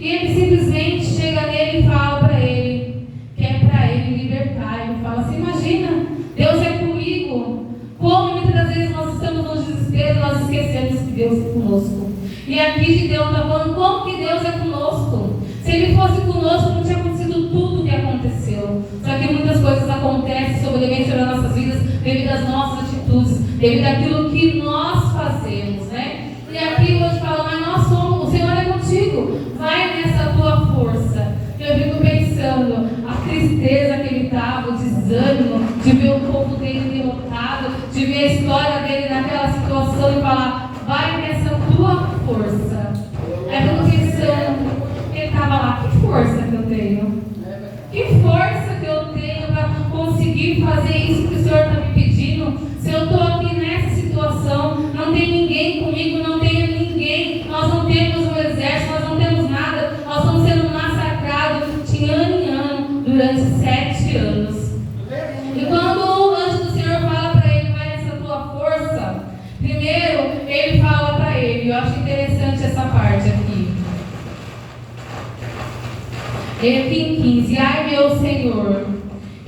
E ele simplesmente chega nele e fala para ele, que é para ele libertar. Ele fala assim: imagina, Deus é comigo. Como muitas das vezes nós estamos no desespero, nós esquecemos que Deus é conosco. E aqui Gideão está falando como que Deus é conosco. Se ele fosse conosco, não tinha acontecido tudo o que aconteceu. Só que muitas coisas acontecem sobre as nossas vidas devido às nossas atitudes, devido àquilo que nós fazemos, né? E aqui hoje fala, mas nós somos, o Senhor é contigo, vai nessa tua força. Eu fico pensando, a tristeza que ele estava, o desânimo de ver o povo dele derrotado, de ver a história dele naquela situação e falar, vai nessa tua força. Aí eu fico pensando, ele estava lá, que força que eu tenho? Que força que eu tenho para conseguir fazer isso que o Senhor está me pedindo? Se eu estou aqui nessa situação, não tem ninguém comigo, não tem ninguém, nós não temos um exército, nós não temos nada, nós estamos sendo massacrados de ano em ano durante 7 anos. E quando o anjo do Senhor fala para ele, vai nessa tua força, primeiro ele fala para ele, eu acho interessante essa parte aqui. Aqui em 15, ai meu Senhor,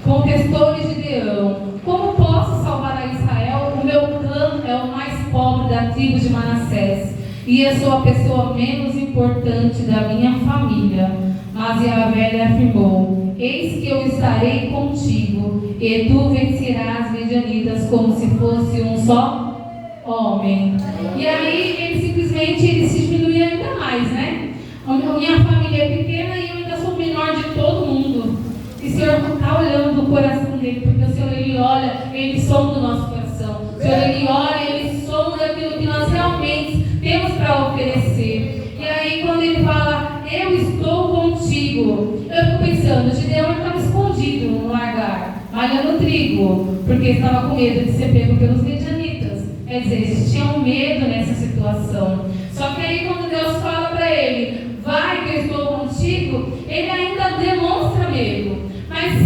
contestou-lhe Gideão, como posso salvar a Israel? O meu clã é o mais pobre da tribo de Manassés, e eu sou a pessoa menos importante da minha família. Mas Yahvé lhe afirmou, eis que eu estarei contigo, e tu vencerás Midianitas como se fosse um só homem. E aí ele simplesmente se diminuiu ainda mais, né? A minha família é pequena e eu ainda sou o menor de todo mundo. E o Senhor está olhando o coração dele, porque o Senhor, Ele olha, Ele sonda o nosso coração. O Senhor, Ele olha, Ele sonda aquilo que nós realmente temos para oferecer. E aí, quando Ele fala, eu estou contigo, eu fico pensando, Gideão estava escondido no lagar, malhando trigo, porque estava com medo de ser pego pelos medianitas. Quer dizer, existia um medo nessa situação. Só que aí, quando Deus fala para ele, vai que eu estou contigo, ele ainda demonstra medo. Mas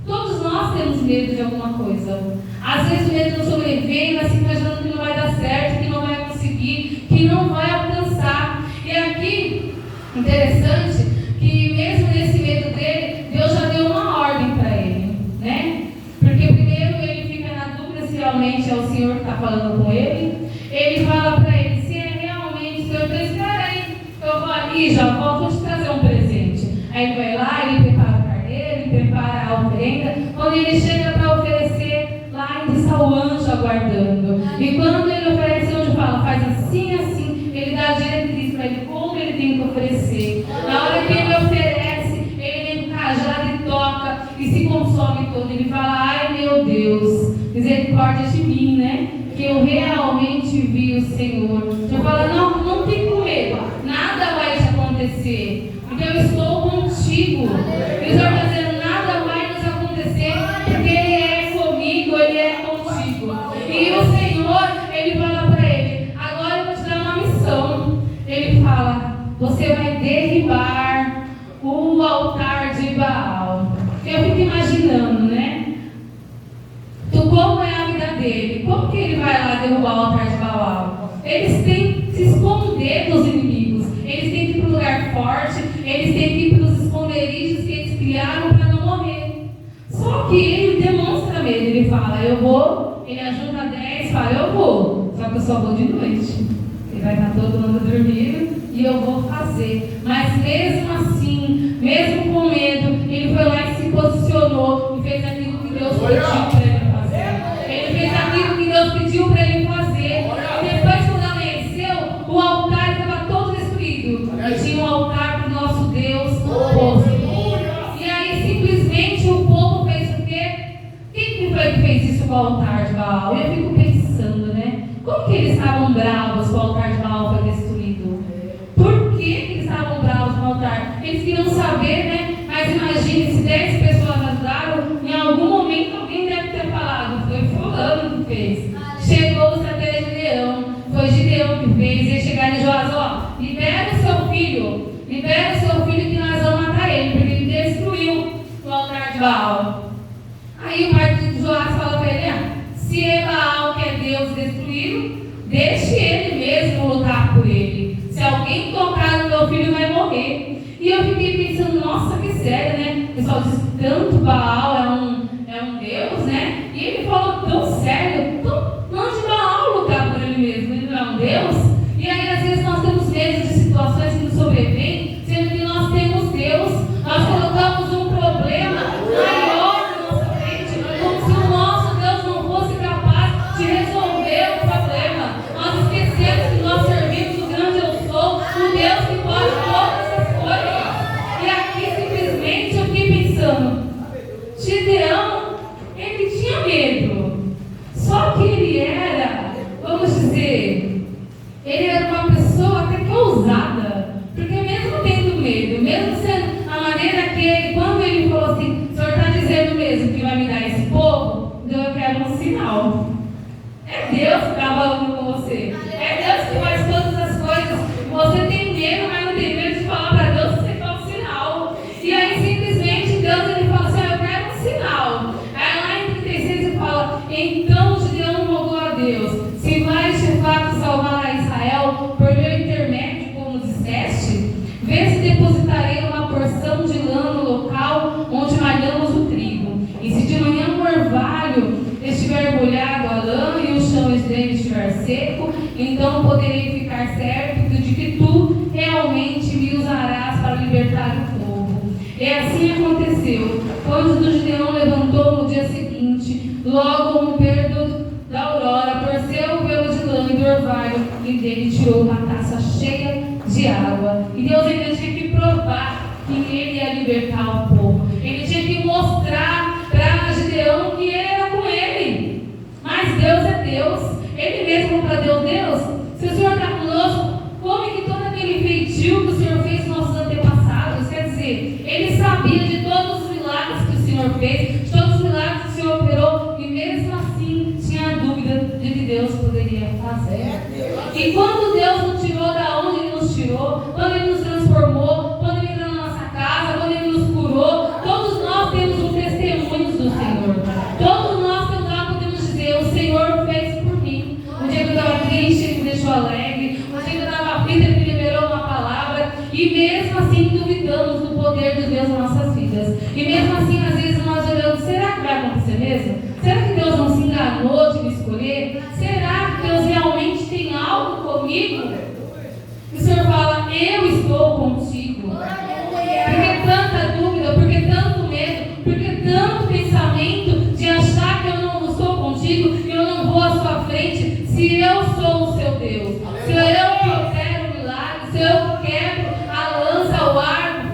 todos nós temos medo de alguma coisa. Às vezes o medo não sobrevive, mas fica imaginando que não vai dar certo, que não vai conseguir, que não vai alcançar. E aqui, interessante, que mesmo nesse medo dele, Deus já deu uma ordem para ele, né? Porque primeiro ele fica na dúvida se realmente é o Senhor que está falando com ele. Ele fala para ele, se é realmente o Senhor, então espera aí, eu vou ali, já volto, vou te trazer um presente. Aí ele vai lá, ele prepara o carneiro, ele prepara a oferenda. Quando ele chega para oferecer, lá ainda está o anjo aguardando. E quando ele oferece, o anjo fala, faz assim, assim, ele dá a diretriz para ele, como ele tem que oferecer. Na hora que ele oferece, ele vem com o cajado e toca, e se consome todo. Ele fala, ai meu Deus, misericórdia de mim, né? Que eu realmente vi o Senhor. Eu falo, não tem medo, nada vai te acontecer, porque eu estou contigo. E o Senhor está dizendo, nada vai nos acontecer, porque Ele é comigo, Ele é contigo. E o Senhor, Ele fala para ele, agora eu vou te dar uma missão. Ele fala, você vai derribar o altar de Baal. Eu fico imaginando, né? Como é a vida dele? Como que ele vai lá derrubar o altar de Baal? Eles têm que se esconder dos inimigos. Eles têm que ir para um lugar forte. Eles têm que ir para os esconderijos que eles criaram para não morrer. Só que ele demonstra medo. Ele fala, eu vou. Ele ajuda 10, fala, eu vou. Só que eu só vou de noite. Ele vai estar todo mundo dormindo e eu vou fazer. Mas mesmo assim, mesmo com medo, ele foi lá e se posicionou e fez aquilo que Deus pediu para ele. Ele fez aquilo que Deus pediu para ele fazer. E depois, quando amanheceu, o altar estava todo destruído. E tinha um altar para o nosso Deus posto. E aí, simplesmente, o povo fez o quê? Quem foi que fez isso com o altar de Baal? E eu fico pensando, né? Como que eles estavam bravos com o altar de Baal foi destruído? Por que eles estavam bravos com o altar? Eles queriam saber, né? Mas imagine, se 10 pessoas ajudaram, em algum momento alguém deve ter falado, foi fulano que fez. Chegou o estratégia de Gideão, foi Gideão que fez. E chegar em Joás, ó, libera o seu filho que nós vamos matar ele, porque ele destruiu o altar de Baal. Aí o pai de Joás fala para ele, se é Baal que é Deus destruído, deixe ele mesmo lutar por ele. Se alguém tocar no meu filho vai morrer. tanto Baal é um Deus, né? E ele falou tão sério, mande Baal lutar por ele mesmo, ele não é um Deus. E aí às vezes nós temos medo de situações que nos sobrevêm, sendo que nós temos Deus, nós colocamos um problema maior na nossa frente, como se o nosso Deus não fosse capaz de resolver o problema. Nós esquecemos que nós servimos o grande eu sou, o Deus que pode todas as coisas. E aqui simplesmente eu fiquei pensando, Gideão, ele tinha medo, só que ele era, vamos dizer, ele era uma pessoa até que ousada, porque mesmo tendo medo, mesmo sendo a maneira que ele, quando ele falou assim, o Senhor está dizendo mesmo que vai me dar esse povo, então eu quero um sinal. É Deus que está falando com você, é Deus que faz todas as coisas. Você tem medo, mas não tem medo de falar para Deus que você quer um sinal. E aí simplesmente Deus ele fala assim, eu quero um sinal. Aí lá em 36 ele fala, então Gideão rogou a Deus, se vais de fato salvar a Israel por meu intermédio, como disseste, vê se depositarei uma porção de lã no local onde malhamos o trigo. E se de manhã o orvalho estiver molhado a lã e o chão dele estiver seco, então poderei ficar certo de que tu realmente me usarás para libertar o povo. E assim aconteceu. Quando o Gideão levantou no dia seguinte, logo ao romper da aurora, torceu o velo de lã e do orvalho, e dele tirou uma taça cheia de água. E Deus ainda tinha que provar que ele ia libertar o povo. Ele tinha que mostrar para Gideão que ele era com ele. Mas Deus é Deus. Ele mesmo para Deus, se o Senhor está conosco, como é que todo aquele feitio que o Senhor fez nos nossos antepassados? Quer dizer, ele sabia de todos os milagres que o Senhor fez, de todos os milagres que o Senhor operou, e mesmo assim tinha a dúvida de que Deus poderia fazer. E quando Deus nos tirou da onde Ele nos tirou, quando Ele nos transformou, quando Ele entrou na nossa casa, quando Ele nos curou, todos nós temos um testemunho do Senhor. Todos nós podemos dizer, o Senhor fez por mim. Um dia que eu estava triste, Ele me deixou alegre. Um dia que eu estava aflita, Ele me liberou uma palavra. E mesmo assim duvidamos do poder de Deus nas nossas vidas. E mesmo assim, às vezes nós olhamos, será que vai acontecer mesmo? Será que Deus não se enganou de me escolher? Será que Deus realmente tem algo comigo? E o Senhor fala, eu estou contigo. Por que tanta dúvida? Por que tanto medo? Por que tanto pensamento de achar que eu não estou contigo, que eu não vou à sua frente, se eu sou o seu Deus? Se eu opero o milagre, se eu quebro a lança, o arco,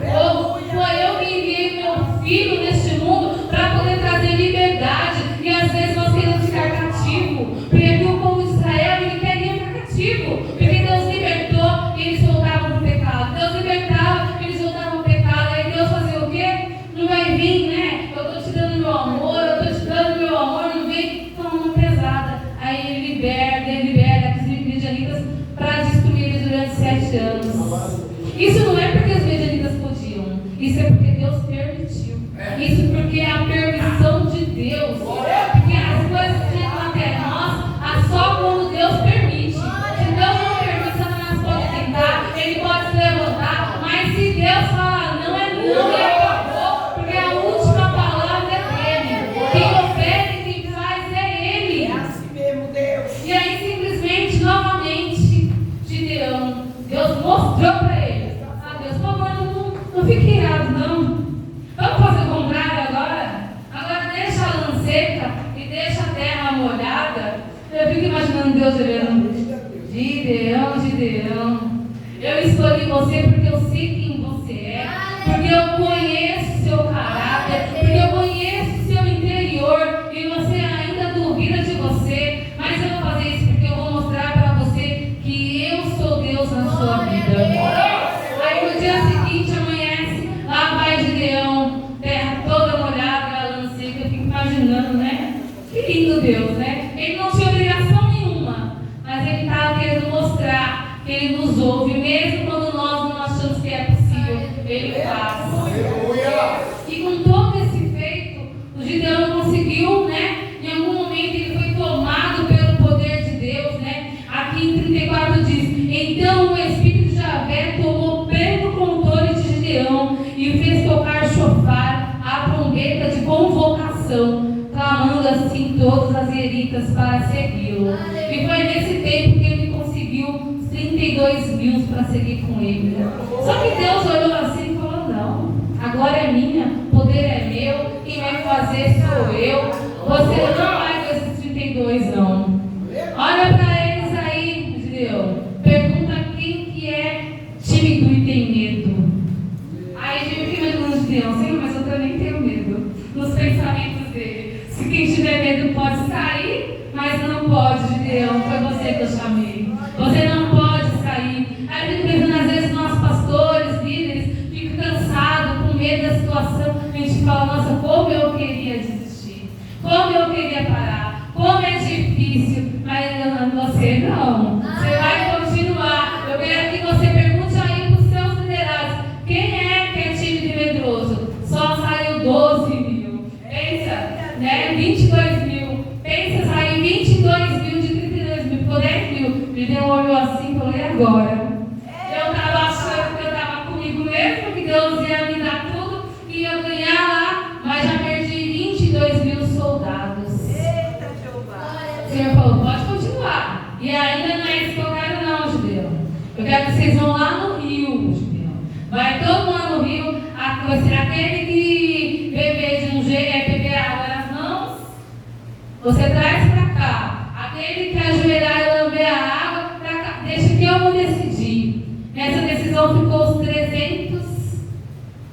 foi eu que enviei meu filho neste mundo para poder trazer liberdade. E às vezes nós queremos ficar cativo, porque aqui o povo de Israel ele queria ficar cativo, porque Deus libertou e eles voltavam para o pecado. Deus libertava e eles voltavam para o pecado. Aí Deus fazia o quê? Não vai vir, né? Eu estou te dando meu amor, eu estou te dando meu amor, não vem, toma uma pesada. Aí ele libera os midianitas para destruir eles durante 7 anos. Isso não é porque os midianitas podiam, isso é porque Deus permitiu. Isso porque é a permissão de Deus. Porque as coisas chegam até nós só quando Deus permite. Se Deus não permite, Satanás pode tentar, ele pode se levantar, mas se Deus falar não, é não e acabou. Porque a última palavra é dele. Quem opera e quem faz é ele. É assim mesmo, Deus. E aí simplesmente, novamente, Gideão, Deus mostrou para ele. Deus, por favor, não fique irado, não. Vamos fazer o contrário agora? Agora deixa a lã seca e deixa a terra molhada. Eu fico imaginando Deus olhando. Gideão, eu escolhi você porque eu sei quem você é, porque eu conheço seu caráter, porque eu conheço seu interior e você ainda duvida de você, mas eu vou fazer isso porque eu vou mostrar para você que eu sou Deus na sua vida. Aí no dia seguinte amanhece, lá vai Gideão, terra toda molhada, a lã seca. Eu fico imaginando, né? Que lindo Deus, né? Ele não tinha obrigação nenhuma, mas ele estava querendo mostrar que ele nos ouve, mesmo quando nós não achamos que é possível, ele faz. E com todo esse feito, o Gideão não conseguiu, né? Em algum momento ele foi tomado pelo poder de Deus, né? Aqui em 34 diz, então o Espírito de Javé tomou pleno controle de Gideão e fez tocar chofar, a trombeta israelitas para segui-lo. E foi nesse tempo que ele conseguiu 32 mil para seguir com ele. Só que Deus olhou assim e falou: não, a glória é minha, o poder é meu, quem vai fazer sou eu. Você não vai com esses 32 não. Olha para eles aí, Gideão. Pergunta quem que é tímido e tem medo. Aí Gideão tem medo de Gideão, Senhor, mas eu também tenho medo nos pensamentos dele. Se quem tiver medo pode sair, mas não pode, Gideão. Foi você que eu chamei. Você não pode sair. Aí eu fico pensando, às vezes nós pastores, líderes, ficam cansados, com medo da situação. A gente fala: nossa, como eu queria desistir, como eu queria parar, como é difícil. Mas você não. Você vai continuar. Eu quero que você pergunte aí para os seus liderados: quem é que é tímido e medroso? Só saiu 12 mil. Pensa, né? 22 mil. Pensa, saiu 22 mil de 32 mil. Ficou 10 mil. Gideão olhou assim e falou: e agora? Eu estava achando que eu estava comigo mesmo, que Deus ia me dar tudo, que ia ganhar lá, mas já perdi 22 mil soldados. Eita, Jeová! O Senhor falou: pode continuar. E ainda não é isso que eu quero não, Gideão. Eu quero que vocês vão lá no rio, Gideão. Vai todo mundo lá no rio. Aquele que beber de um jeito, beber água nas mãos, você traz para cá. Aquele que ajoelhar e lamber a água, para cá. Deixa que eu vou decidir. Nessa decisão ficou os 300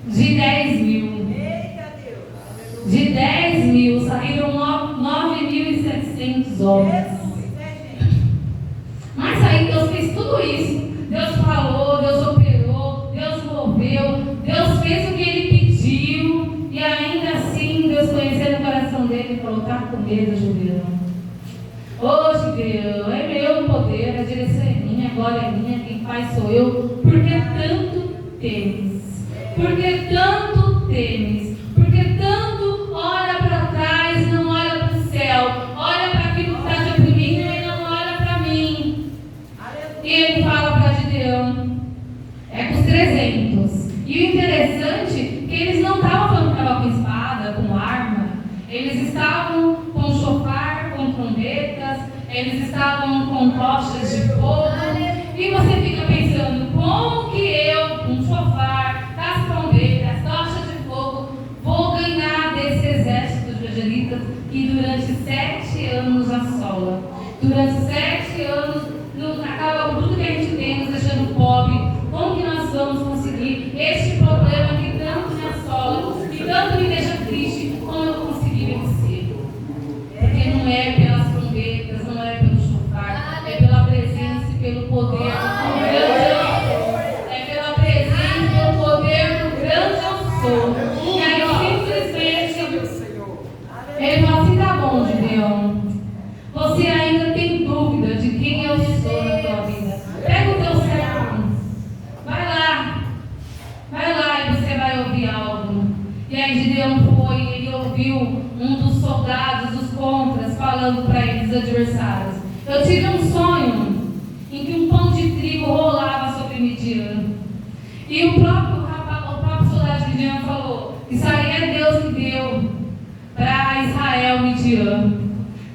de 10 mil. Eita, Deus! De 10 mil saíram 9.700 homens. Mas aí Deus fez tudo isso. Deus falou, Deus operou, Deus moveu, Deus fez o que ele pediu. E ainda assim, Deus conhecendo o coração dele e falou: tá com medo, Gideão. Ô Gideão, é meu o poder, a direção é minha, a glória é minha, quem faz sou eu. Por que tanto temes? Por que tanto temes? Por que tanto olha para trás e não olha para o céu? Olha para aquilo que está te oprimindo e não olha para mim. E ele fala para Gideão: é com os 300. E o interessante é que eles não estavam falando que estava com espada, com arma. Eles estavam com chofar, com trombetas. Eles estavam com tochas de fogo. E você fica pensando: como que eu, com chofar, as trombetas, tochas de fogo, vou ganhar desse exército de israelitas que durante 7 anos assola? Durante 7 anos acaba com tudo que a gente tem, nos deixando pobre. Como que nós vamos conseguir este problema que tanto me assola, que tanto me deixa triste? Como eu vou conseguir vencer? Porque não é pelas trombetas, não é pelo chofar, é pela presença e pelo poder do grande eu sou. É pela presença e pelo poder do grande eu sou. E aí simplesmente ele fala assim: tá bom, Gideão, você ainda tem dúvida de quem eu sou na tua vida? Pega o teu servo, vai lá e você vai ouvir algo. E aí Gideão foi, ele ouviu um dos soldados, dos contras, falando para eles, adversários: eu tive um sonho em que um pão de trigo rolava sobre Midian. E o próprio soldado de Midian falou: isso aí é Deus que deu para Israel Midian.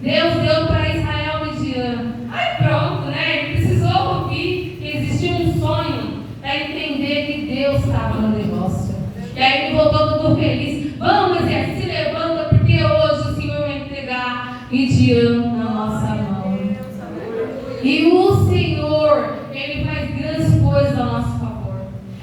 Deus deu para Israel Midian. Aí pronto, né? Ele precisou ouvir que existia um sonho para entender que Deus estava no negócio. E aí ele voltou todo feliz: vamos, exército, se levanta, porque hoje o Senhor vai entregar Midian na nossa mão. E o Senhor, Ele faz grandes coisas a nosso favor.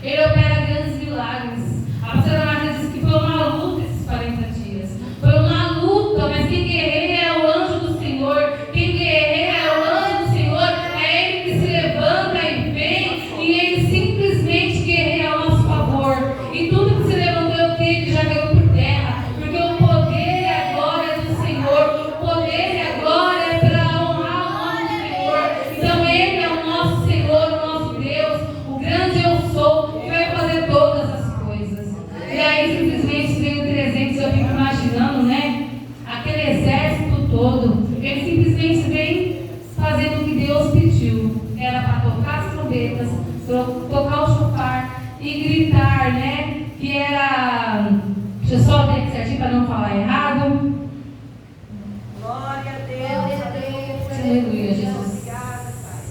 Ele opera grandes milagres. A pastora Marta disse que foi uma luta esses 40 dias. Foi uma luta, mas quem guerreia é o anjo do Senhor. Quem guerreia é o anjo do Senhor. É Ele que se levanta e vem. E Ele simplesmente guerreia a nosso favor. E tudo que se levantou, eu creio que já caiu por terra. Porque o poder e a glória do Senhor. O poder e a glória é para honrar o nome do Senhor. Então Ele é o nosso Senhor, o nosso Deus, o grande eu sou, que vai fazer todas as coisas. E aí simplesmente veio 300, eu fico imaginando, né? Aquele exército todo, ele simplesmente vem fazendo o que Deus pediu. Era para tocar as trombetas, tocar o chofar e gritar, né? Que era... Deixa eu só ver aqui certinho para não falar errado. Glória a Deus. Aleluia, Jesus. Obrigada, Pai,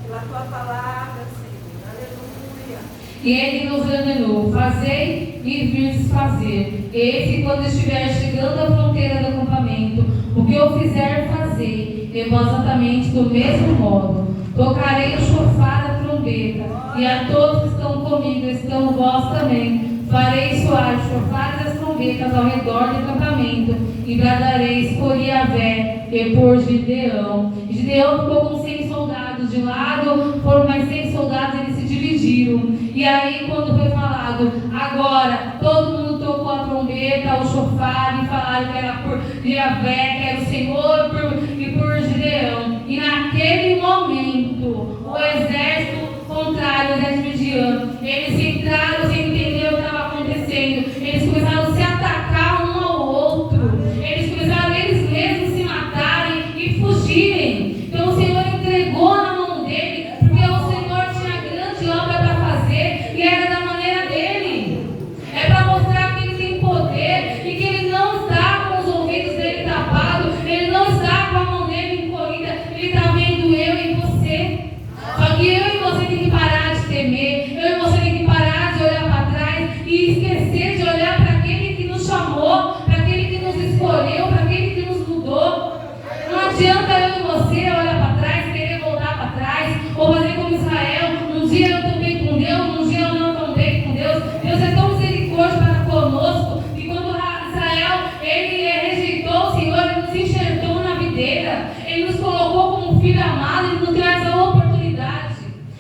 pela tua palavra, Senhor. Aleluia. E ele nos ordenou: fazei e virdes fazer. Eis que quando estiver chegando à fronteira do acampamento, o que eu fizer fazer, e vós exatamente do mesmo modo. Tocarei o chofar da trombeta, e a todos que estão comigo, estão vós também. Farei soar o chofar das trombetas ao redor do acampamento, e bradareis por Iavé e por Gideão. E Gideão ficou com 100 soldados de lado, foram mais 100 soldados, eles se dividiram. E aí, quando foi falado, agora todo mundo tocou a trombeta, o chofar, e falaram que era por Iavé, que era o Senhor, e por Gideão. E naquele momento, o exército contrário, o exército midiano, eles entraram sem entender o que estava acontecendo. Eles começaram a se atacar um ao outro. Eles começaram eles mesmos se matarem e fugirem. Então o Senhor entregou na mão dele, porque o Senhor tinha grande obra para fazer e era da maneira dele. É para mostrar que ele tem poder e que ele não está com os ouvidos dele tapados, ele não está com a mão dele encolhida, ele está vendo eu e você. Só que eu e você tem que parar de temer, eu e você tem que parar de olhar para trás e esquecer de olhar para aquele que nos chamou, para aquele que nos escolheu, para aquele que nos mudou. Não adianta eu e você olhar para trás, querer voltar para trás, ou fazer como Israel. Um dia eu estou bem com Deus, um dia eu não estou bem com Deus. Deus é tão misericórdia para conosco, que quando Israel ele rejeitou o Senhor, ele nos enxertou na videira, ele nos colocou como filho amado, ele nos deu essa oportunidade.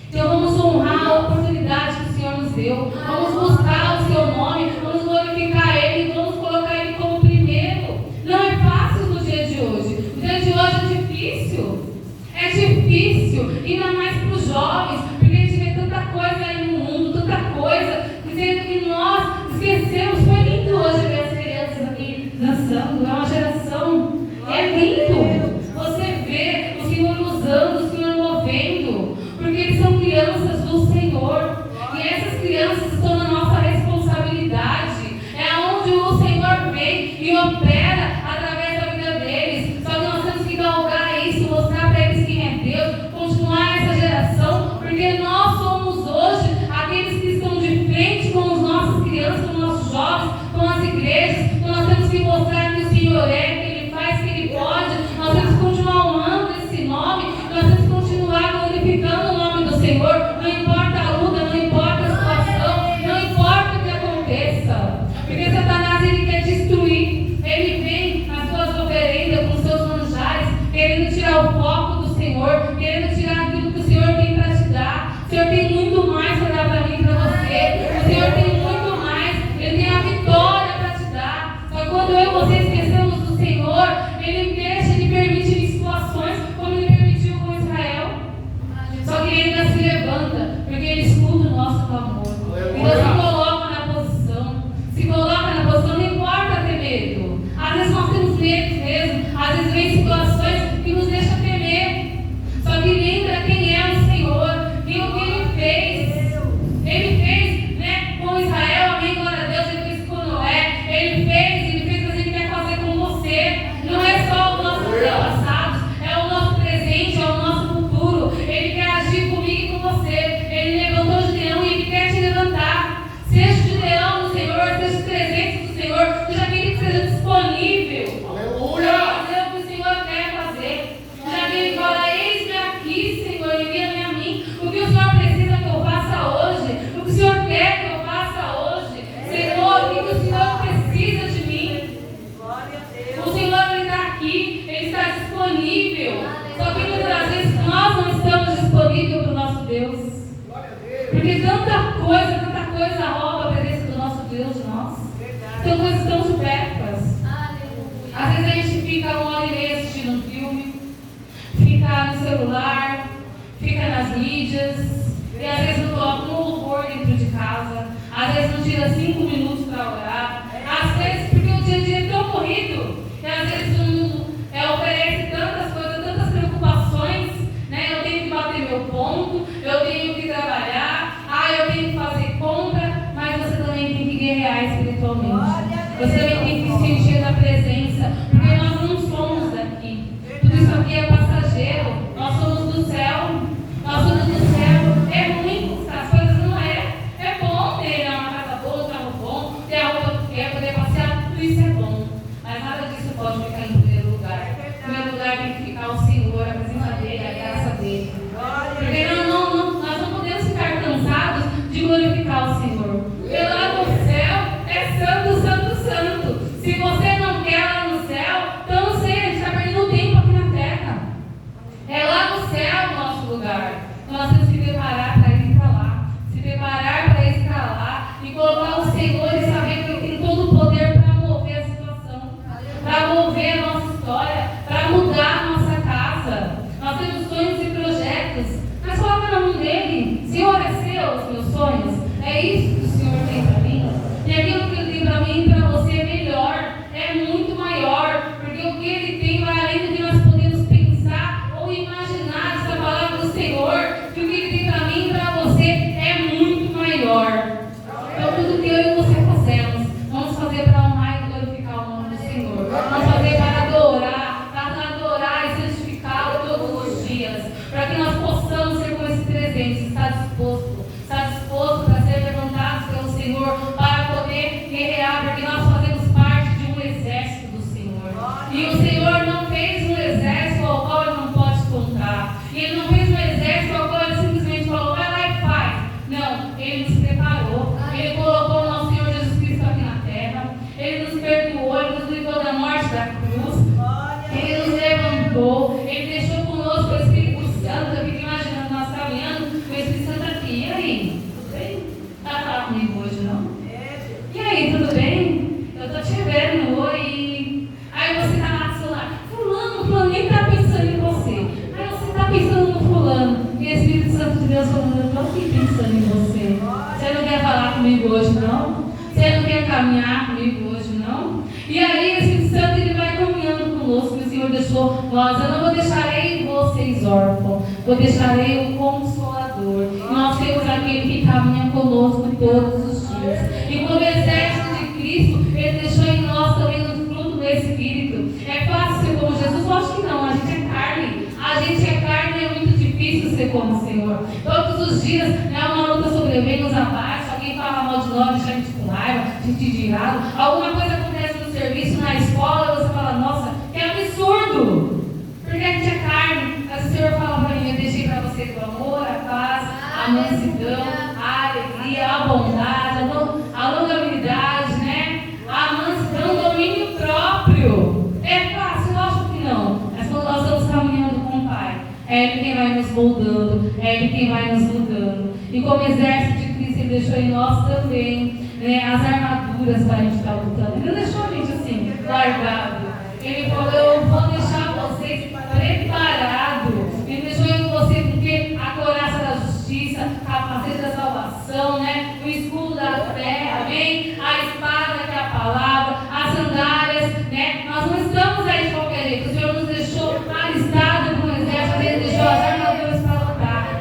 Então vamos honrar a oportunidade que o Senhor nos deu. Vamos buscar o seu nome, vamos glorificar Ele, vamos colocar Ele como primeiro. Não é fácil no dia de hoje. O dia de hoje é difícil. É difícil, ainda mais para os jovens, porque a gente vê tanta coisa aí no mundo, tanta coisa, dizendo que nós esquecemos. Foi lindo hoje ver as crianças aqui dançando, é uma geração. É lindo. Você vê o Senhor usando, o Senhor movendo, porque eles são crianças do Senhor. E essas crianças estão na nossa responsabilidade. É onde o Senhor vem e opera através da vida deles. Só que nós temos que galgar isso, mostrar para eles quem é Deus, continuar essa geração, porque nós somos hoje aqueles que estão de frente com as nossas crianças, com os nossos jovens, com as igrejas. Então nós temos que mostrar que o Senhor é, que Ele faz, que Ele pode. Nós temos que continuar honrando esse nome, nós temos que continuar glorificando o nome do Senhor. Não importa a luta, não importa a situação, não importa o que aconteça, porque Satanás ele quer destruir. Ele vem nas suas oferendas com seus manjares, querendo tirar o foco do Senhor, querendo tirar aquilo que o Senhor tem para te dar. O Senhor tem muito mais para dar para mim e para você. O Senhor tem muito mais, Ele tem a vitória para te dar. Só que quando eu e você esquecemos do Senhor, Ele deixa de permitir situações como Ele permitiu com Israel. Só que Ele ainda se levanta, porque Ele escuta o nosso clamor. Então se coloca na posição. Se coloca na posição, não importa ter medo. Às vezes nós temos medo mesmo. Às vezes vem situações que nos deixam temer. Só que lembra quem é o Senhor e o que Ele fez. Ele fez, né, com Israel, amém, glória a Deus. Ele fez com Noé. Ele fez, mas Ele quer fazer com você. Não é só o nosso passado, é o nosso presente, é o nosso futuro. Ele quer agir comigo e com você. Ele levantou Gideão e Ele quer te levantar. Seja o Gideão do Senhor, seja o presente do Senhor, seja aquele que seja disponível. Aleluia! Fazer o que o Senhor quer fazer. Seja aquele que fala: eis-me aqui, Senhor, envia-me a mim. O que o Senhor precisa que eu faça hoje? O que o Senhor quer que eu faça hoje? Senhor, o que o Senhor precisa de mim? Glória a Deus. O Senhor ele está aqui, Ele está disponível. Só que muitas vezes nós não estamos disponíveis para o nosso Deus. Porque tanta coisa rouba a presença do nosso Deus de nós. São coisas tão supérfluas. Às vezes a gente fica 1h30 assistindo um filme, fica no celular, fica nas mídias, e às vezes não coloca um louvor dentro de casa, às vezes não tira 5 minutos para orar, às vezes porque o dia a dia é tão corrido, e às vezes o mundo oferece tantas coisas, tantas preocupações, né? Eu tenho que bater meu ponto, eu tenho que trabalhar, eu tenho que fazer compra, mas você também tem que guerrear espiritualmente. Você também tem que se encher da presença, porque nós não somos daqui. estou aqui pensando em você. Você não quer falar comigo hoje, não? Você não quer caminhar comigo hoje, não? E aí, o Espírito Santo, ele vai caminhando conosco, que o Senhor deixou nós. Eu não vou deixarei vocês órfãos, vou deixarei o Consolador. E nós temos aquele que caminha conosco todos os dias. E como exército de Cristo, ele deixou em nós também o fruto do Espírito. É fácil ser como Jesus? Eu acho que não, a gente é carne. A gente é carne, é muito difícil ser como o Senhor. Todos os dias, uma luta sobrevém, nos abate, alguém fala mal de nós, deixa a gente com raiva, a gente de irado. Alguma coisa acontece no serviço, na escola, e você fala, nossa, que absurdo! Porque a gente é carne. Mas o Senhor fala para mim, eu deixei para você o amor, a paz, a mansidão, a alegria, a bondade, a longanimidade, né? A mansidão, o domínio próprio. É fácil? Lógico que não. Mas quando nós estamos caminhando com o Pai, é Ele quem vai nos moldando, é Ele quem vai nos mudando. E como exército de Cristo, Ele deixou em nós também, né, as armaduras para a gente estar lutando. Ele não deixou a gente assim, largado. Ele falou, eu vou deixar vocês preparados. Ele deixou em você porque a couraça da justiça, a capacete da salvação, né, o escudo da fé, amém? A espada que é a palavra, as sandálias, né? Nós não estamos aí de qualquer jeito. O Senhor nos deixou alistado com o exército, Ele deixou as armaduras para lutar.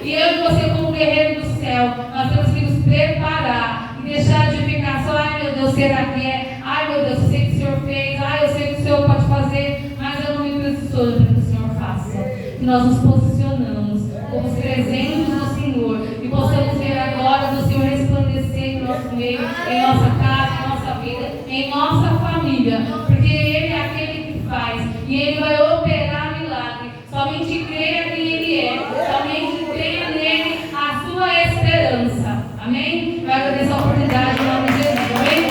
E eu e você, como guerreiro do céu, nós temos que nos preparar e deixar de ficar só, ai meu Deus, será que é? Ai meu Deus, eu sei que o Senhor fez, ai eu sei que o Senhor pode fazer, mas eu não me preciso para que o Senhor faça. Que nós nos posicionamos como os presentes do Senhor e possamos ver a glória do Senhor resplandecer em nosso meio, em nossa casa, em nossa vida, em nossa família, porque Ele é aquele que faz e Ele vai operar milagre. Somente creia quem Ele é, somente tenha nele a sua esperança. Amém? Eu agradeço a oportunidade em nome de Jesus. Amém?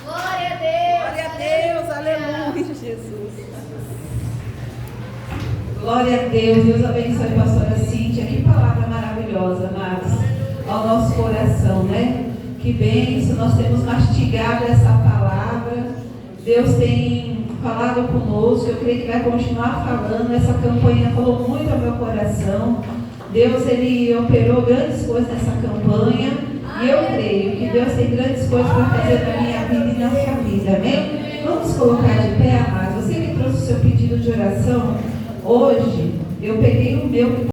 Glória a Deus, aleluia, Jesus. Glória a Deus, Deus abençoe a pastora Cíntia. Que palavra maravilhosa, amados, ao nosso coração, né? Que bênção, nós temos mastigado essa palavra. Deus tem falado conosco, eu creio que vai continuar falando. Essa campanha falou muito ao meu coração. Deus, Ele operou grandes coisas nessa campanha. E eu creio que Deus tem grandes coisas para fazer na minha vida e na sua vida, amém? Vamos colocar de pé, amados. Você que trouxe o seu pedido de oração, hoje eu peguei o meu